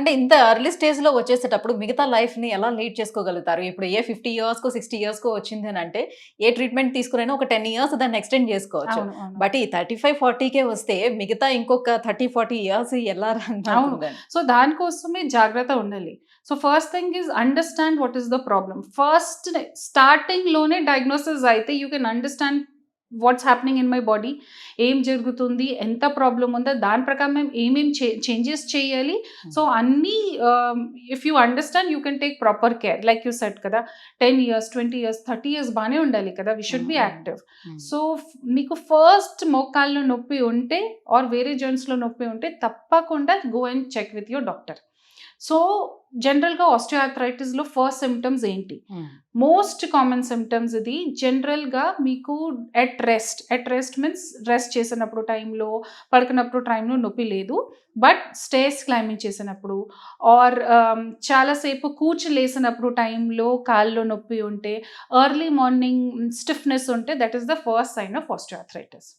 అంటే ఇంత ఎర్లీ స్టేజ్‌లో వచ్చేసేటప్పుడు మిగతా లైఫ్‌ని ఎలా లీడ్ చేసుకోగలుగుతారు? ఇప్పుడు 50 ఇయర్స్‌కో, 60 ఇయర్స్‌కో వచ్చిందనంటే ఏ ట్రీట్మెంట్ తీసుకునైనా ఒక 10 ఇయర్స్ దాన్ని ఎక్స్‌టెండ్ చేసుకోవచ్చు. అవును. అవును. బట్ ఈ 35, 40కే వస్తే మిగతా ఇంకొక 30, 40 ఇయర్స్ ఎలా రన్ అవును. అవుతుందని? సో, దానికోసమే జాగ్రత్త ఉండాలి. So, first thing is understand what is the problem. First స్టార్టింగ్‌లోనే డయాగ్నోసిస్ అయితే you can understand what's happening in my body. ఏం జరుగుతుంది? ఎంత ప్రాబ్లమ్ ఉందో దాని ప్రకారం మేము ఏమేం చేంజెస్ చేయాలి. సో, అన్నీ if you understand you can take proper care. Like you said కదా! 10 ఇయర్స్, 20 ఇయర్స్, 30 ఇయర్స్ బానే ఉండాలి కదా! We should hmm. Be hmm. Active. Hmm. So, మీకు ఫస్ట్ మోకాల్లో నొప్పి ఉంటే ఆర్ వేరే జాయింట్స్‌లో నొప్పి ఉంటే తప్పకుండా go and check with your doctor. So, జనరల్‌గా ఆస్టియోఆర్థరైటిస్‌లో ఫస్ట్ సింప్టమ్స్ ఏంటి? హ్మ్. మోస్ట్ కామన్ సింప్టమ్స్ ఇది. జనరల్‌గా మీకు ఎట్ రెస్ట్ మీన్స్ రెస్ట్ చేసినప్పుడు టైంలో, పడుకున్నప్పుడు టైంలో నొప్పి లేదు. బట్ స్టేర్స్ క్లైంబింగ్ చేసినప్పుడు ఆర్ చాలా సేపు కూర్చి లేసినప్పుడు టైంలో కాళ్ళలో నొప్పి ఉంటే, ఎర్లీ మార్నింగ్ స్టిఫ్‌నెస్ ఉంటే that is the first sign of osteoarthritis.